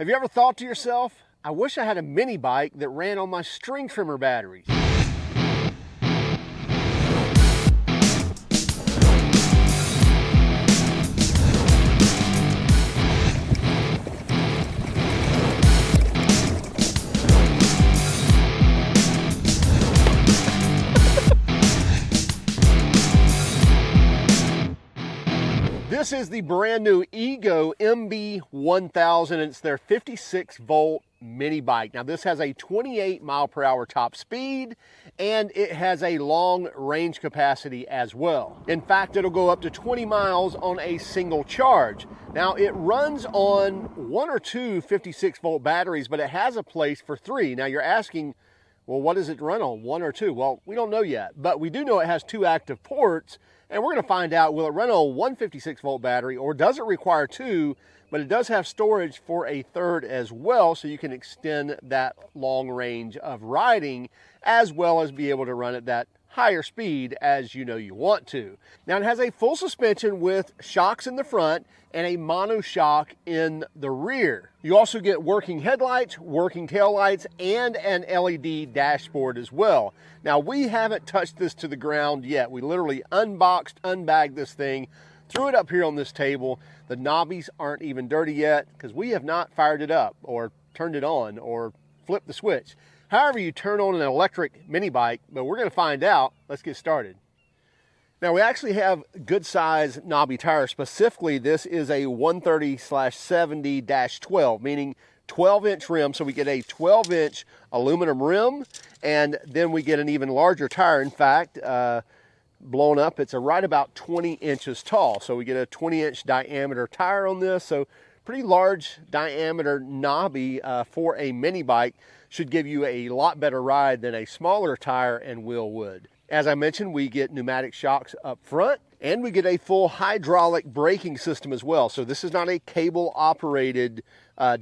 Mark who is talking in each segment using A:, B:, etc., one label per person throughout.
A: Have you ever thought to yourself, I wish I had a mini bike that ran on my string trimmer batteries? This is the brand new EGO MB1000. It's their 56 volt mini bike. Now this has a 28 mile per hour top speed and it has a long range capacity as well. In fact, it'll go up to 20 miles on a single charge. Now it runs on one or two 56 volt batteries, but it has a place for three. Now you're asking, well, what does it run on, one or two? Well, we don't know yet, but we do know it has two active ports. And we're going to find out, will it run on one 56 volt battery or does it require two, but it does have storage for a third as well, so you can extend that long range of riding as well as be able to run at that higher speed as you know you want to. Now it has a full suspension with shocks in the front and a mono shock in the rear. You also get working headlights, working taillights, and an LED dashboard as well. Now we haven't touched this to the ground yet. We literally unboxed, unbagged this thing, threw it up here on this table. The knobbies aren't even dirty yet because we have not fired it up or turned it on or flipped the switch. However you turn on an electric mini bike, but we're going to find out. Let's get started. Now we actually have good size knobby tires. Specifically, this is a 130/70-12, meaning 12-inch rim. So we get a 12-inch aluminum rim, and then we get an even larger tire. In fact, blown up, it's right about 20 inches tall. So we get a 20-inch diameter tire on this. So pretty large diameter knobby for a mini bike. Should give you a lot better ride than a smaller tire and wheel would. As I mentioned, we get pneumatic shocks up front and we get a full hydraulic braking system as well. So this is not a cable operated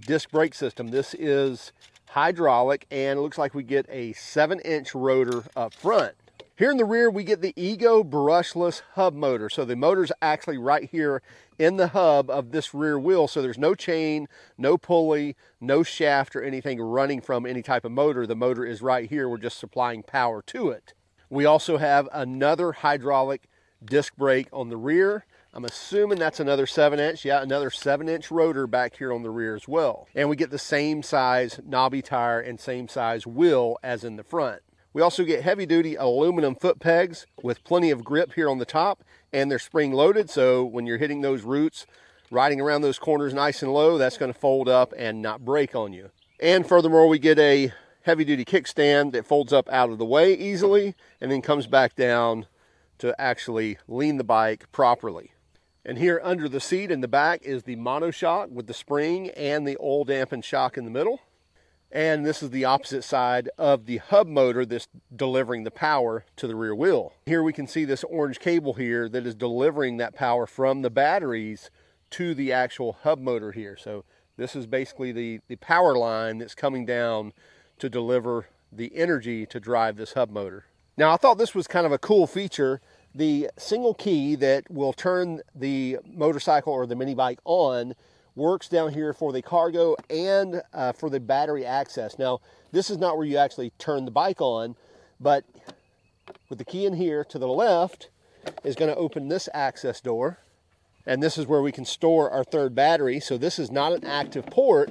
A: disc brake system. This is hydraulic, and it looks like we get a 7-inch rotor up front. Here in the rear, we get the EGO Brushless hub motor. So the motor's actually right here in the hub of this rear wheel. So there's no chain, no pulley, no shaft or anything running from any type of motor. The motor is right here. We're just supplying power to it. We also have another hydraulic disc brake on the rear. I'm assuming that's another 7-inch. Yeah, another 7-inch rotor back here on the rear as well. And we get the same size knobby tire and same size wheel as in the front. We also get heavy-duty aluminum foot pegs with plenty of grip here on the top, and they're spring-loaded, so when you're hitting those roots, riding around those corners nice and low, that's going to fold up and not break on you. And furthermore, we get a heavy-duty kickstand that folds up out of the way easily and then comes back down to actually lean the bike properly. And here under the seat in the back is the monoshock with the spring and the oil dampened shock in the middle. And this is the opposite side of the hub motor that's delivering the power to the rear wheel. Here we can see this orange cable here that is delivering that power from the batteries to the actual hub motor here. So this is basically the power line that's coming down to deliver the energy to drive this hub motor. Now I thought this was kind of a cool feature. The single key that will turn the motorcycle or the mini bike on works down here for the cargo and for the battery access. Now, this is not where you actually turn the bike on, but with the key in here to the left is going to open this access door. And this is where we can store our third battery. So this is not an active port,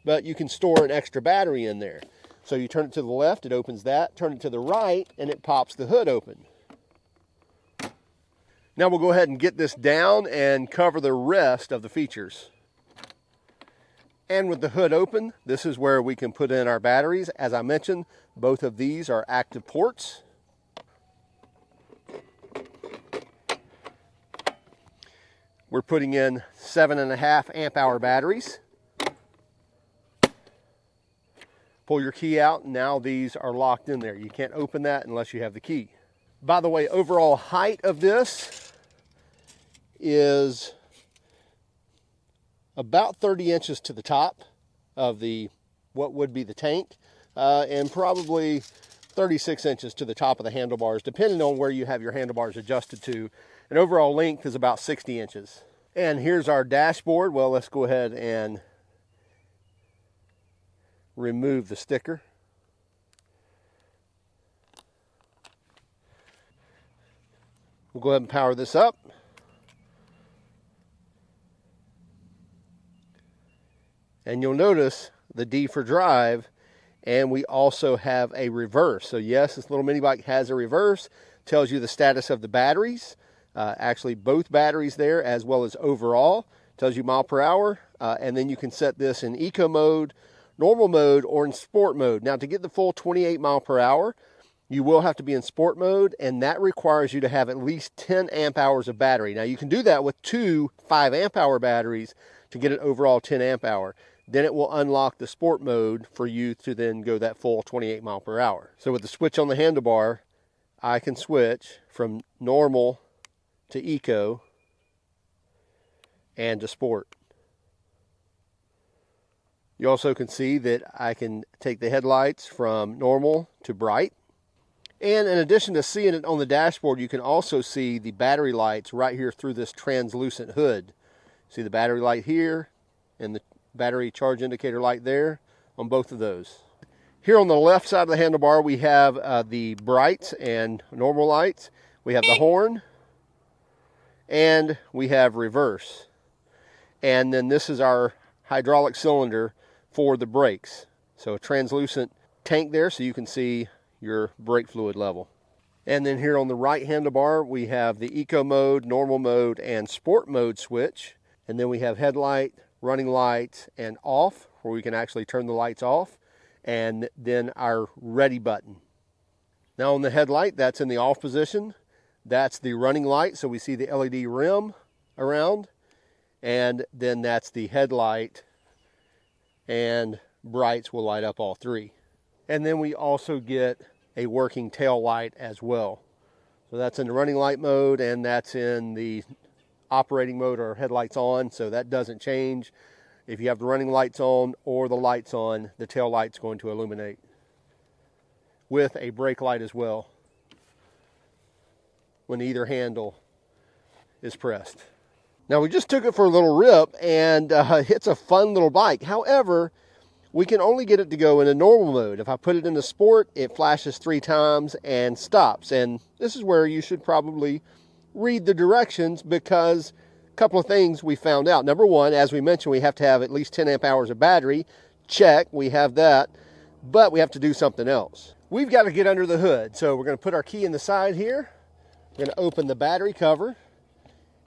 A: but you can store an extra battery in there. So you turn it to the left, it opens that, turn it to the right, and it pops the hood open. Now we'll go ahead and get this down and cover the rest of the features. And with the hood open, this is where we can put in our batteries. As I mentioned, both of these are active ports. We're putting in 7.5 amp hour batteries. Pull your key out, and now these are locked in there. You can't open that unless you have the key. By the way, overall height of this is about 30 inches to the top of the what would be the tank, and probably 36 inches to the top of the handlebars, depending on where you have your handlebars adjusted to. And overall length is about 60 inches. And here's our dashboard. Well, let's go ahead and remove the sticker. We'll go ahead and power this up. And you'll notice the D for drive, and we also have a reverse. So yes, this little mini bike has a reverse. Tells you the status of the batteries. Actually both batteries there, as well as overall. Tells you mile per hour. And then you can set this in eco mode, normal mode, or in sport mode. Now to get the full 28 mile per hour, you will have to be in sport mode, and that requires you to have at least 10 amp hours of battery. Now you can do that with two 5 amp hour batteries to get an overall 10 amp hour. Then it will unlock the sport mode for you to then go that full 28 mile per hour. So with the switch on the handlebar, I can switch from normal to eco and to sport. You also can see that I can take the headlights from normal to bright. And in addition to seeing it on the dashboard, you can also see the battery lights right here through this translucent hood. See the battery light here and the battery charge indicator light there on both of those. Here on the left side of the handlebar, we have the brights and normal lights. We have the horn, and we have reverse. And then this is our hydraulic cylinder for the brakes. So a translucent tank there so you can see your brake fluid level. And then here on the right handlebar, we have the eco mode, normal mode, and sport mode switch. And then we have headlight, running lights, and off, where we can actually turn the lights off, and then our ready button. Now on the headlight, that's in the off position. That's the running light, so we see the LED rim around, and then that's the headlight, and brights will light up all three. And then we also get a working tail light as well. So that's in the running light mode, and that's in the operating mode or headlights on, so that doesn't change. If you have the running lights on or the lights on, the tail light's going to illuminate with a brake light as well when either handle is pressed. Now we just took it for a little rip, and it's a fun little bike. However, we can only get it to go in a normal mode. If I put it into sport, it flashes 3 times and stops. And this is where you should probably read the directions, because a couple of things we found out. Number one, as we mentioned, we have to have at least 10 amp hours of battery. Check, we have that, but we have to do something else. We've got to get under the hood. So we're going to put our key in the side here. We're going to open the battery cover,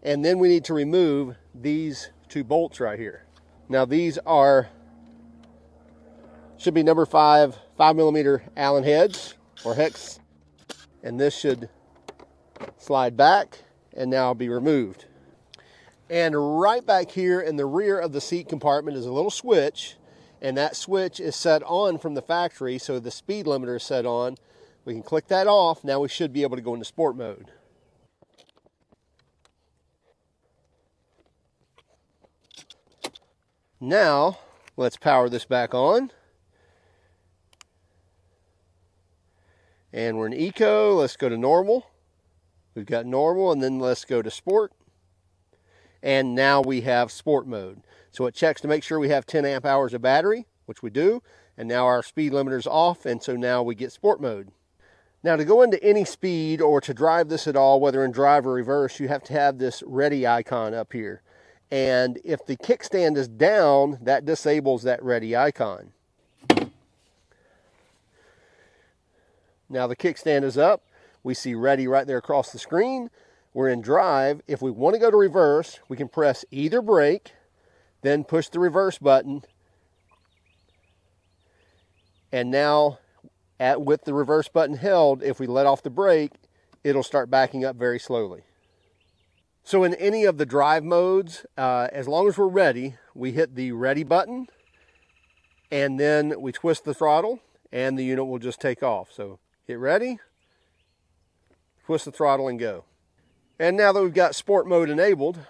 A: and then we need to remove these 2 bolts right here. Now these should be number 5mm Allen heads or hex, and this should slide back and now be removed. And right back here in the rear of the seat compartment is a little switch, and that switch is set on from the factory, so the speed limiter is set on. We can click that off. Now we should be able to go into sport mode. Now let's power this back on. And we're in eco. Let's go to normal. We've got normal, and then let's go to sport. And now we have sport mode. So it checks to make sure we have 10 amp hours of battery, which we do. And now our speed limiter's off, and so now we get sport mode. Now to go into any speed or to drive this at all, whether in drive or reverse, you have to have this ready icon up here. And if the kickstand is down, that disables that ready icon. Now the kickstand is up. We see ready right there across the screen. We're in drive. If we want to go to reverse, we can press either brake, then push the reverse button. And now with the reverse button held, if we let off the brake, it'll start backing up very slowly. So in any of the drive modes, as long as we're ready, we hit the ready button, and then we twist the throttle, and the unit will just take off. So get ready, twist the throttle, and go. And now that we've got sport mode enabled,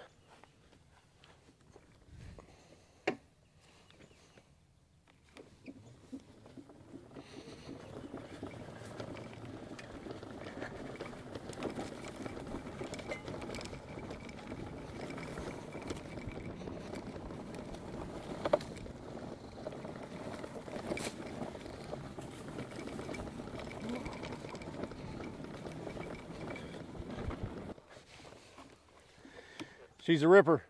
A: She's a ripper.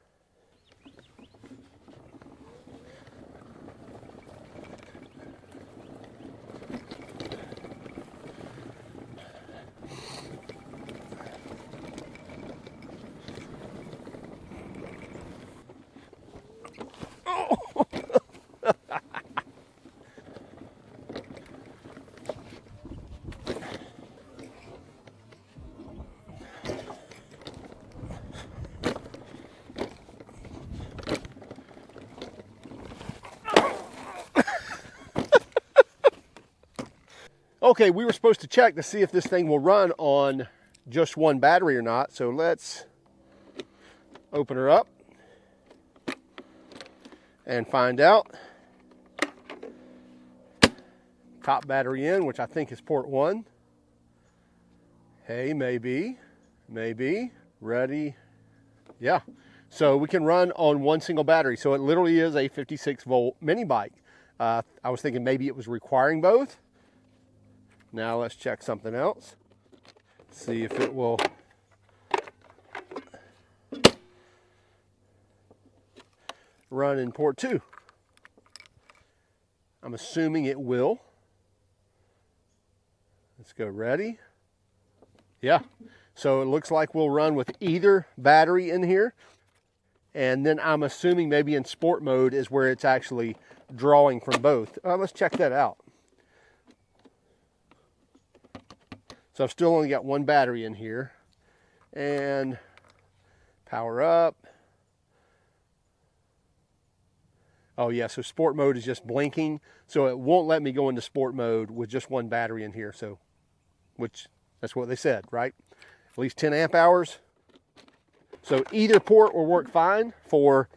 A: Okay, we were supposed to check to see if this thing will run on just one battery or not. So let's open her up and find out. Top battery in, which I think is port 1. Hey, maybe. Ready. Yeah. So we can run on one single battery. So it literally is a 56 volt mini bike. I was thinking maybe it was requiring both. Now let's check something else. See if it will run in port 2. I'm assuming it will. Let's go. Ready? Yeah. So it looks like we'll run with either battery in here. And then I'm assuming maybe in sport mode is where it's actually drawing from both. Let's check that out. So I've still only got one battery in here. And power up. Oh yeah, so sport mode is just blinking. So it won't let me go into sport mode with just one battery in here. So, which, that's what they said, right? At least 10 amp hours. So either port will work fine for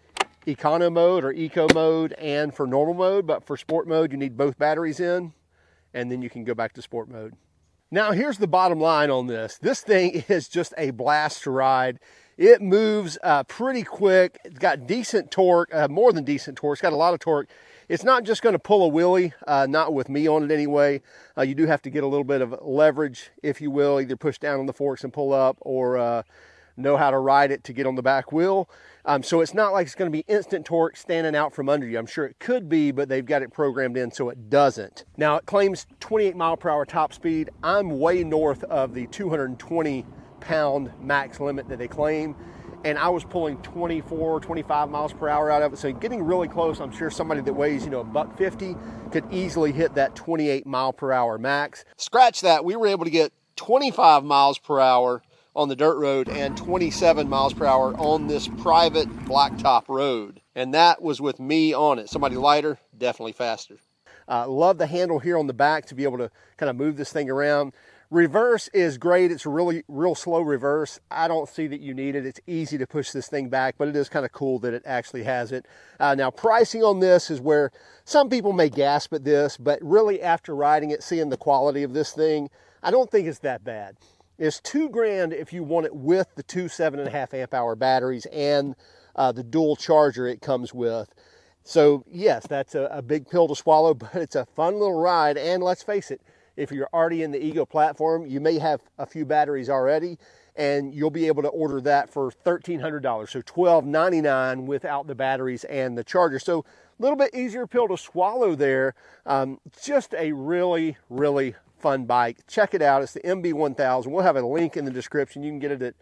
A: econo mode or eco mode and for normal mode. But for sport mode, you need both batteries in. And then you can go back to sport mode. Now here's the bottom line on this. This thing is just a blast to ride. It moves pretty quick. It's got decent torque, more than decent torque. It's got a lot of torque. It's not just going to pull a wheelie, not with me on it anyway. You do have to get a little bit of leverage, if you will, either push down on the forks and pull up, or know how to ride it to get on the back wheel. So it's not like it's going to be instant torque standing out from under you. I'm sure it could be, but they've got it programmed in so it doesn't. Now it claims 28 mile per hour top speed. I'm way north of the 220 pound max limit that they claim, and I was pulling 24, 25 miles per hour out of it. So getting really close. I'm sure somebody that weighs, $150 could easily hit that 28 mile per hour max. Scratch that, we were able to get 25 miles per hour on the dirt road and 27 miles per hour on this private blacktop road. And that was with me on it. Somebody lighter, definitely faster. Love the handle here on the back to be able to kind of move this thing around. Reverse is great. It's a real slow reverse. I don't see that you need it. It's easy to push this thing back, but it is kind of cool that it actually has it. Now pricing on this is where some people may gasp at this, but really after riding it, seeing the quality of this thing, I don't think it's that bad. It's $2,000 if you want it with the two 7.5 amp hour batteries and the dual charger it comes with. So yes, that's a big pill to swallow, but it's a fun little ride. And let's face it, if you're already in the EGO platform, you may have a few batteries already, and you'll be able to order that for $1,300. So $1,299 without the batteries and the charger. So a little bit easier pill to swallow there. Just a really, really fun bike. Check it out. It's the MB1000. We'll have a link in the description. You can get it at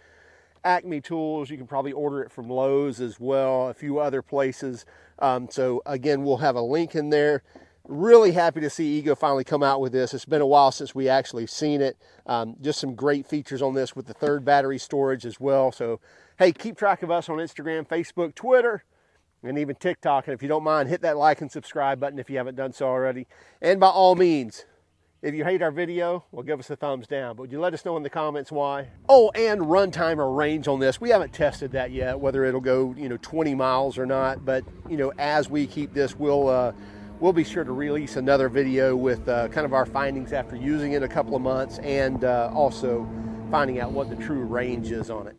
A: Acme Tools. You can probably order it from Lowe's as well, a few other places. So again, we'll have a link in there. Really happy to see EGO finally come out with this. It's been a while since we actually seen it. Just some great features on this with the third battery storage as well. So hey, keep track of us on Instagram, Facebook, Twitter, and even TikTok. And if you don't mind, hit that like and subscribe button if you haven't done so already. And by all means, if you hate our video, well, give us a thumbs down. But would you let us know in the comments why? Oh, and runtime or range on this. We haven't tested that yet, whether it'll go, 20 miles or not. But, as we keep this, we'll be sure to release another video with kind of our findings after using it a couple of months, and also finding out what the true range is on it.